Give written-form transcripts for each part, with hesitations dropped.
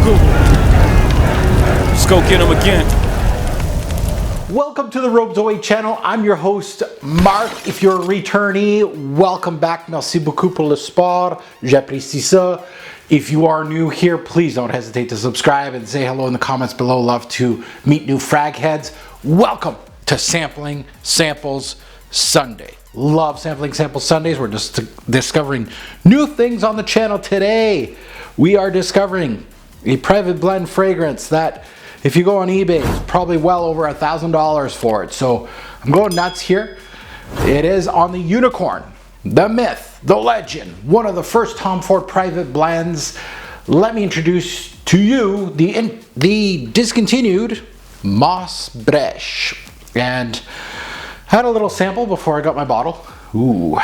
Google. Let's go get him again. Welcome to the Robes Away channel. I'm your host, Mark. If you're a returnee, welcome back. Merci beaucoup pour le sport. J'apprécie ça. If you are new here, please don't hesitate to subscribe and say hello in the comments below. Love to meet new frag heads. Welcome to Sampling Samples Sunday. Love Sampling Samples Sundays. We're just discovering new things on the channel today. We are discovering a private blend fragrance that, if you go on eBay, it's probably well over $1,000 for it. So I'm going nuts here. It is on the unicorn, the myth, the legend, one of the first Tom Ford private blends. Let me introduce to you the discontinued Moss Breches. And had a little sample before I got my bottle. Ooh,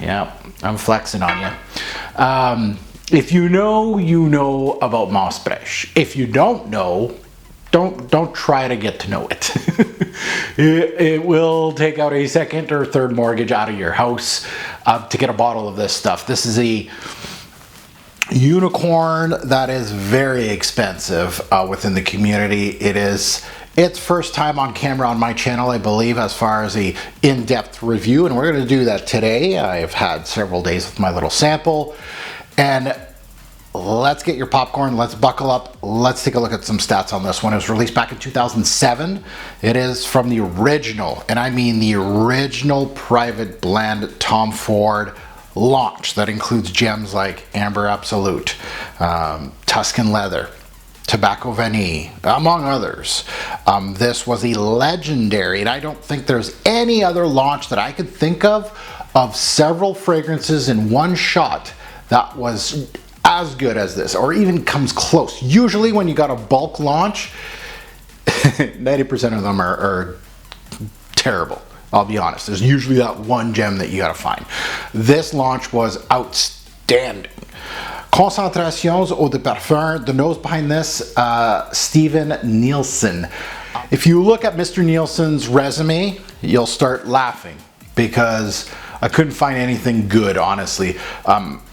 yeah, I'm flexing on you. If you know, you know about Moss Breches. If you don't know, don't try to get to know it. It will take out a second or third mortgage out of your house to get a bottle of this stuff. This is a unicorn that is very expensive within the community. It is its first time on camera on my channel, I believe, as far as the in-depth review, and we're going to do that today. I've had several days with my little sample, and let's get your popcorn, let's buckle up, let's take a look at some stats on this one. It was released back in 2007. It is from the original, and I mean the original private blend Tom Ford launch that includes gems like Amber Absolute, Tuscan Leather, Tobacco Vanille, among others. This was a legendary, and I don't think there's any other launch that I could think of several fragrances in one shot that was as good as this, or even comes close. Usually when you got a bulk launch, 90% of them are terrible. I'll be honest. There's usually that one gem that you gotta find. This launch was outstanding. Concentrations eau de parfum. The nose behind this, Steven Nielsen. If you look at Mr. Nielsen's resume, you'll start laughing because I couldn't find anything good, honestly.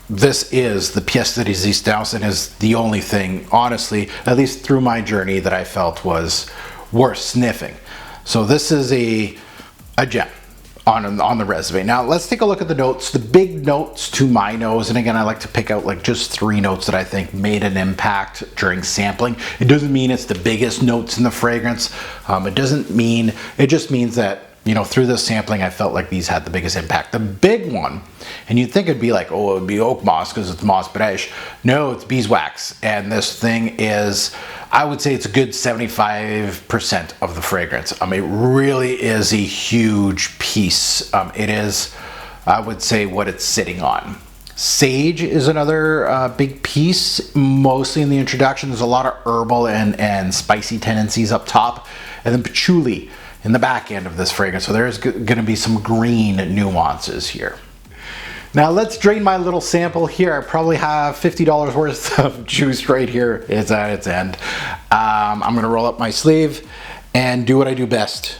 This is the pièce de résistance and is the only thing, honestly, at least through my journey, that I felt was worth sniffing. So this is a gem on the resume. Now let's take a look at the notes. The big notes to my nose, and again, I like to pick out like just 3 notes that I think made an impact during sampling. It doesn't mean it's the biggest notes in the fragrance. It just means that, you know, through this sampling, I felt like these had the biggest impact. The big one, and you'd think it'd be like, oh, it'd be oak moss because it's Moss Breches. No, it's beeswax. And this thing is, I would say it's a good 75% of the fragrance. It really is a huge piece. It is, I would say, what it's sitting on. Sage is another big piece, mostly in the introduction. There's a lot of herbal and spicy tendencies up top. And then patchouli in the back end of this fragrance. So there's going to be some green nuances here. Now let's drain my little sample here. I probably have $50 worth of juice right here. It's at its end. I'm going to roll up my sleeve and do what I do best.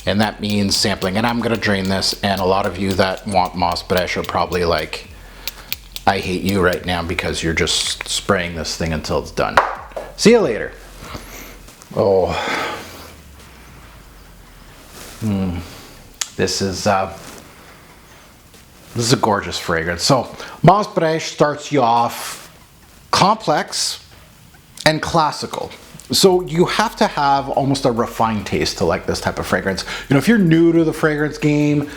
And that means sampling. And I'm going to drain this. And a lot of you that want Moss Breches are probably like, I hate you right now because you're just spraying this thing until it's done. See you later. Oh. This is a gorgeous fragrance. So Moss Breches starts you off complex and classical. So you have to have almost a refined taste to like this type of fragrance. You know, if you're new to the fragrance game,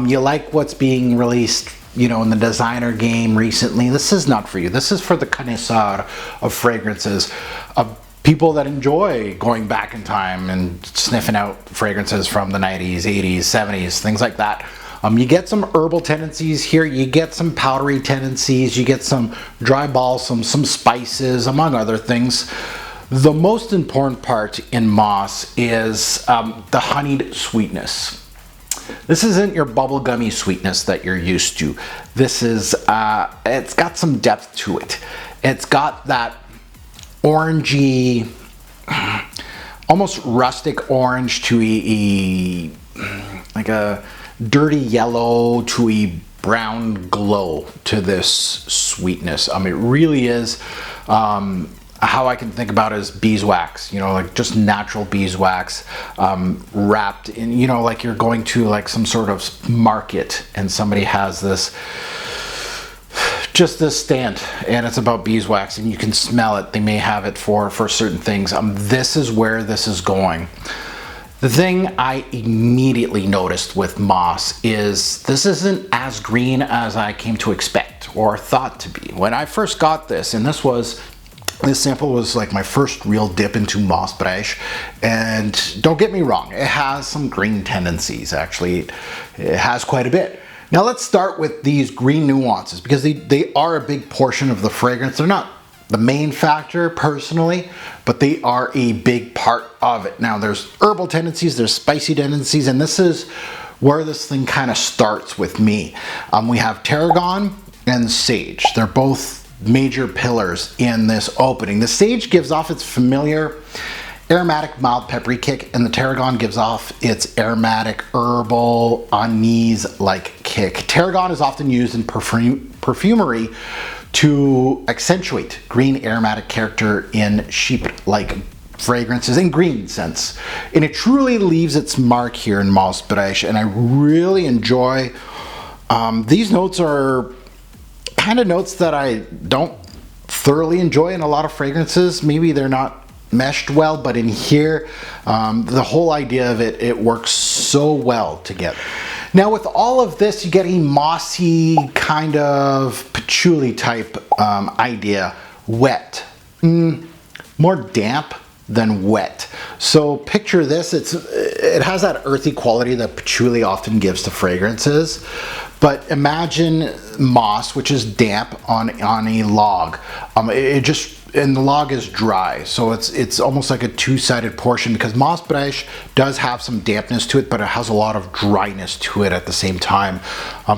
you like what's being released, you know, in the designer game recently, this is not for you. This is for the connoisseur of fragrances, of people that enjoy going back in time and sniffing out fragrances from the 90s, 80s, 70s, things like that. You get some herbal tendencies here, you get some powdery tendencies, you get some dry balsam, some spices, among other things. The most important part in Moss is the honeyed sweetness. This isn't your bubblegummy sweetness that you're used to. This is, it's got some depth to it. It's got that orangey, almost rustic orange to like a dirty yellow to a brown glow to this sweetness. It really is how I can think about it is beeswax, you know, like just natural beeswax, wrapped in, you know, like you're going to like some sort of market and somebody has this, just this stand and it's about beeswax and you can smell it. They may have it for certain things. This is where this is going. The thing I immediately noticed with Moss is this isn't as green as I came to expect or thought to be. When I first got this, and this sample was like my first real dip into Moss Breches, and don't get me wrong, it has some green tendencies. Actually, it has quite a bit. Now let's start with these green nuances because they are a big portion of the fragrance. They're not the main factor personally, but they are a big part of it. Now there's herbal tendencies, there's spicy tendencies, and this is where this thing kind of starts with me. We have tarragon and sage. They're both major pillars in this opening. The sage gives off its familiar aromatic mild peppery kick, and the tarragon gives off its aromatic herbal anise-like kick. Tarragon is often used in perfumery to accentuate green aromatic character in sheep-like fragrances in green scents, and it truly leaves its mark here in Moss Breches, and I really enjoy these notes. Are kind of notes that I don't thoroughly enjoy in a lot of fragrances. Maybe they're not meshed well, but in here, the whole idea of it works so well together. Now with all of this, you get a mossy kind of patchouli type idea. Wet, more damp than wet. So picture this, it has that earthy quality that patchouli often gives to fragrances. But imagine moss, which is damp on a log. And the log is dry, so it's almost like a two-sided portion because Moss Breches does have some dampness to it, but it has a lot of dryness to it at the same time.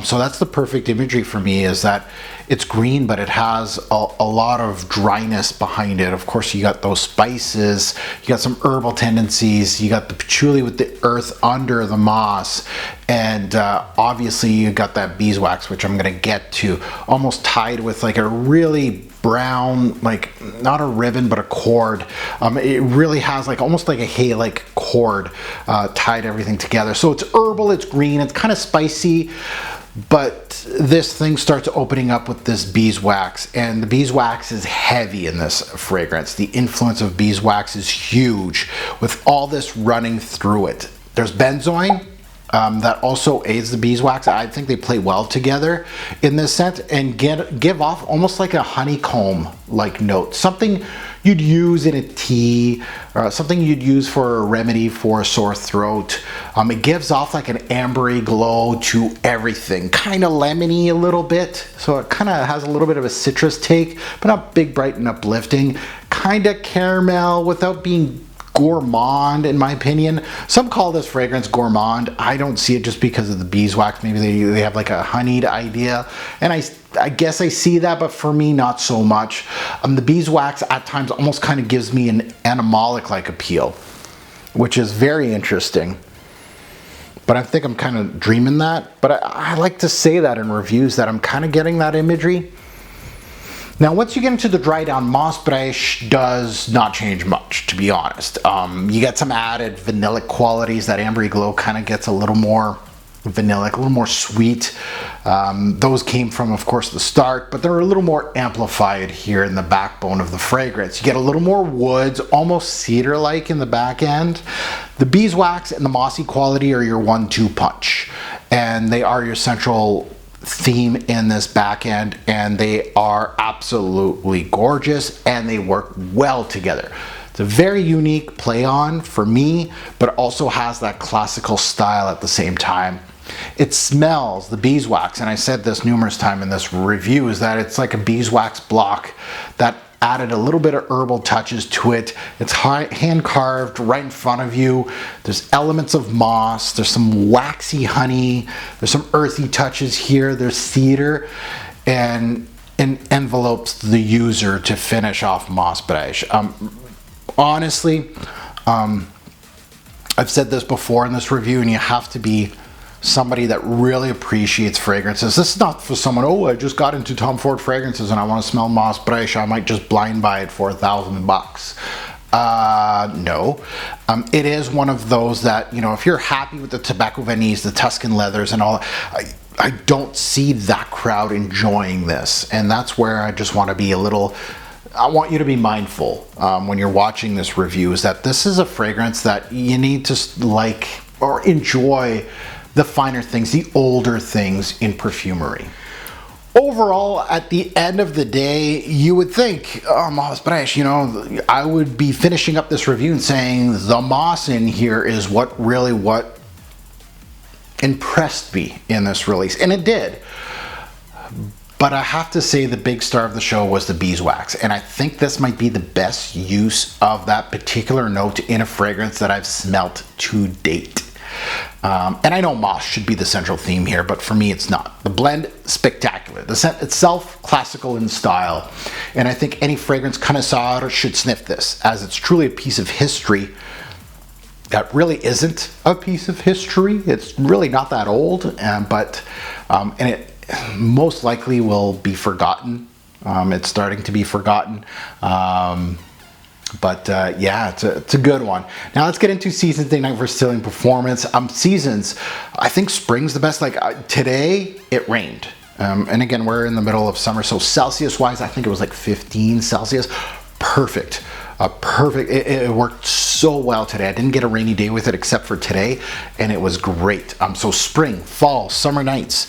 So that's the perfect imagery for me, is that it's green, but it has a lot of dryness behind it. Of course, you got those spices, you got some herbal tendencies, you got the patchouli with the earth under the moss, and obviously you got that beeswax, which I'm gonna get to, almost tied with like a really brown, like not a ribbon but a cord. It really has like almost like a hay-like cord tied everything together. So it's herbal, it's green, it's kind of spicy, but this thing starts opening up with this beeswax, and the beeswax is heavy in this fragrance. The influence of beeswax is huge with all this running through it. There's benzoin that also aids the beeswax. I think they play well together in this scent and give off almost like a honeycomb like note, something you'd use in a tea or something you'd use for a remedy for a sore throat. It gives off like an ambery glow to everything, kind of lemony a little bit, so it kind of has a little bit of a citrus take, but not big, bright and uplifting. Kind of caramel without being gourmand, in my opinion. Some call this fragrance gourmand. I don't see it just because of the beeswax. Maybe they have like a honeyed idea, and I guess I see that, but for me, not so much. The beeswax at times almost kind of gives me an animalic-like appeal, which is very interesting. But I think I'm kind of dreaming that. But I like to say that in reviews, that I'm kind of getting that imagery. Now, once you get into the dry down, Moss Breches does not change much, to be honest. You get some added vanillic qualities. That ambery glow kind of gets a little more vanillic, a little more sweet. Those came from, of course, the start, but they're a little more amplified here in the backbone of the fragrance. You get a little more woods, almost cedar-like in the back end. The beeswax and the mossy quality are your 1-2 punch, and they are your central theme in this back end, and they are absolutely gorgeous and they work well together. It's a very unique play on for me, but also has that classical style at the same time. It smells, the beeswax, and I said this numerous times in this review, is that it's like a beeswax block that added a little bit of herbal touches to it. It's hand carved right in front of you. There's elements of moss, there's some waxy honey, there's some earthy touches here, there's cedar, and envelopes the user to finish off Moss Breches. Honestly, I've said this before in this review, and you have to be somebody that really appreciates fragrances. This is not for someone, oh, I just got into Tom Ford fragrances and I want to smell Moss Breches. I might just blind buy it for $1,000. No. It is one of those that, you know, if you're happy with the Tobacco Vanille, the Tuscan leathers and all, I don't see that crowd enjoying this. And that's where I just want to be a little, I want you to be mindful when you're watching this review, is that this is a fragrance that you need to like or enjoy the finer things, the older things in perfumery. Overall, at the end of the day, you would think, oh, Moss Breches, you know, I would be finishing up this review and saying the moss in here is what impressed me in this release, and it did. But I have to say the big star of the show was the beeswax, and I think this might be the best use of that particular note in a fragrance that I've smelt to date. And I know moss should be the central theme here, but for me it's not. The blend, spectacular. The scent itself, classical in style. And I think any fragrance connoisseur should sniff this, as it's truly a piece of history that really isn't a piece of history. It's really not that old, and it most likely will be forgotten. It's starting to be forgotten. Yeah, it's a good one. Now let's get into seasons, day, night, versatility, and performance. Seasons, I think spring's the best. Like today, it rained. And again, we're in the middle of summer, so Celsius-wise, I think it was like 15 Celsius. Perfect. Perfect. It worked so well today. I didn't get a rainy day with it except for today, and it was great. So spring, fall, summer nights,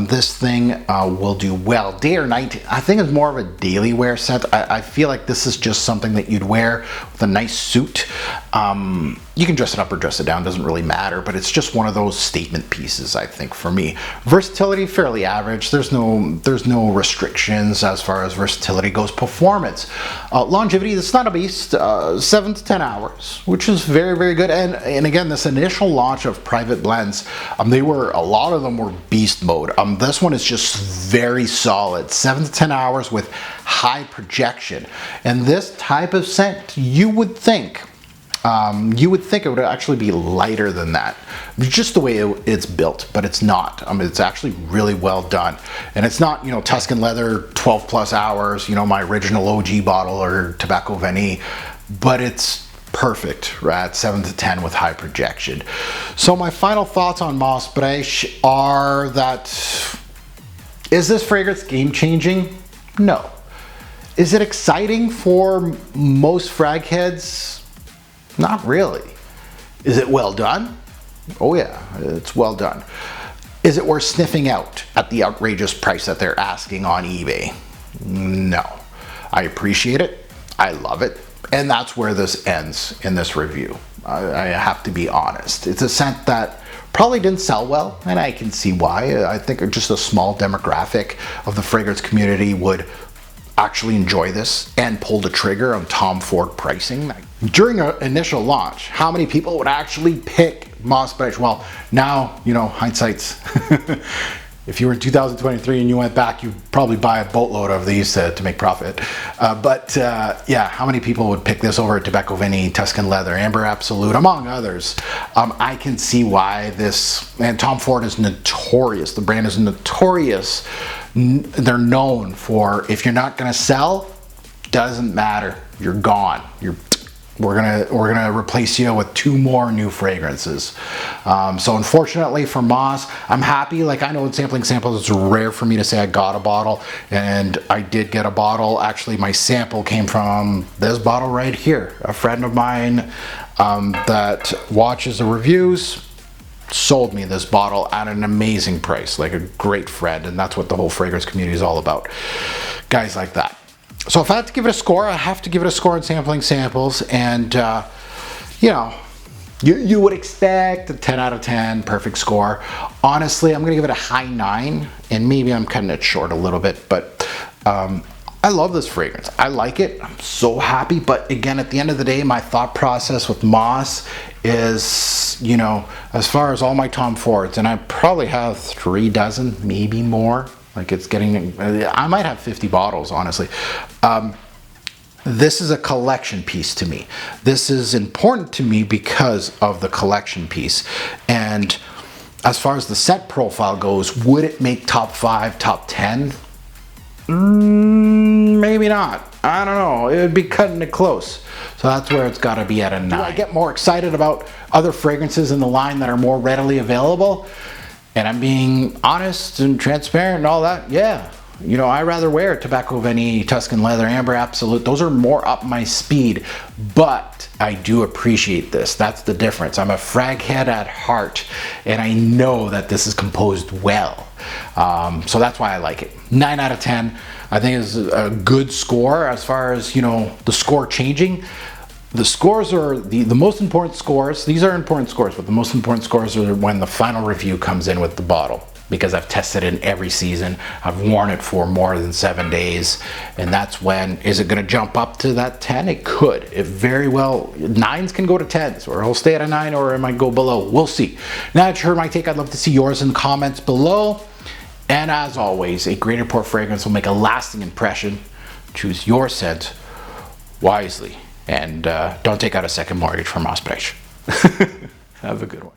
this thing will do well. Day or night, I think it's more of a daily wear scent. I feel like this is just something that you'd wear with a nice suit. You can dress it up or dress it down, doesn't really matter, but it's just one of those statement pieces, I think, for me. Versatility, fairly average. There's no restrictions as far as versatility goes. Performance, longevity, it's not a beast, 7 to 10 hours, which is very, very good. And again, this initial launch of private blends, a lot of them were beast mode. This one is just very solid, 7 to 10 hours with high projection. And this type of scent, you would think it would actually be lighter than that, just the way it's built, but it's not. It's actually really well done, and it's not, you know, Tuscan leather 12 plus hours, you know, my original OG bottle or Tobacco Vanille, but it's perfect, right, at 7 to 10 with high projection. So my final thoughts on Moss Breches are that, is this fragrance game changing? No. Is it exciting for most frag heads? Not really. Is it well done? Oh yeah, it's well done. Is it worth sniffing out at the outrageous price that they're asking on eBay? No. I appreciate it. I love it. And that's where this ends in this review. I have to be honest. It's a scent that probably didn't sell well, and I can see why. I think just a small demographic of the fragrance community would actually enjoy this and pull the trigger on Tom Ford pricing. During an initial launch, how many people would actually pick Moss Breches? Well, now, you know, hindsight's, if you were in 2023 and you went back, you'd probably buy a boatload of these to make profit. Yeah, how many people would pick this over Tobacco Vanille, Tuscan Leather, Amber Absolute, among others? I can see why this, and Tom Ford is notorious. The brand is notorious. They're known for, if you're not gonna sell, doesn't matter, you're gone. We're gonna replace you with 2 more new fragrances. So unfortunately for Moss, I'm happy. Like, I know in sampling samples, it's rare for me to say I got a bottle, and I did get a bottle. Actually, my sample came from this bottle right here. A friend of mine that watches the reviews sold me this bottle at an amazing price, like a great friend, and that's what the whole fragrance community is all about. Guys like that. So if I had to give it a score, I have to give it a score on sampling samples, and you know, you would expect a 10 out of 10 perfect score. Honestly, I'm gonna give it a high 9, and maybe I'm cutting it short a little bit, but I love this fragrance. I like it. I'm so happy. But again, at the end of the day, my thought process with Moss is, you know, as far as all my Tom Fords, and I probably have 3 dozen, maybe more. Like, it's getting, I might have 50 bottles, honestly. This is a collection piece to me. This is important to me because of the collection piece. And As far as the scent profile goes, would it make top 5, top 10? Maybe not. I don't know. It would be cutting it close. So that's where it's got to be at a 9. Do I get more excited about other fragrances in the line that are more readily available? And I'm being honest and transparent and all that. Yeah. You know, I rather wear Tobacco Vanille, Tuscan Leather, Amber Absolute. Those are more up my speed, but I do appreciate this. That's the difference. I'm a frag head at heart, and I know that this is composed well. So that's why I like it. 9 out of 10. I think is a good score as far as, you know, the score changing. The scores are the most important scores. These are important scores, but the most important scores are when the final review comes in with the bottle. Because I've tested it in every season. I've worn it for more than 7 days. And that's when, is it gonna jump up to that 10? It could. It very well, 9s can go to 10s, or it'll stay at a 9, or it might go below. We'll see. Now that you heard my take, I'd love to see yours in the comments below. And as always, a great import fragrance will make a lasting impression. Choose your scent wisely. And don't take out a second mortgage for Moss Breches. Have a good one.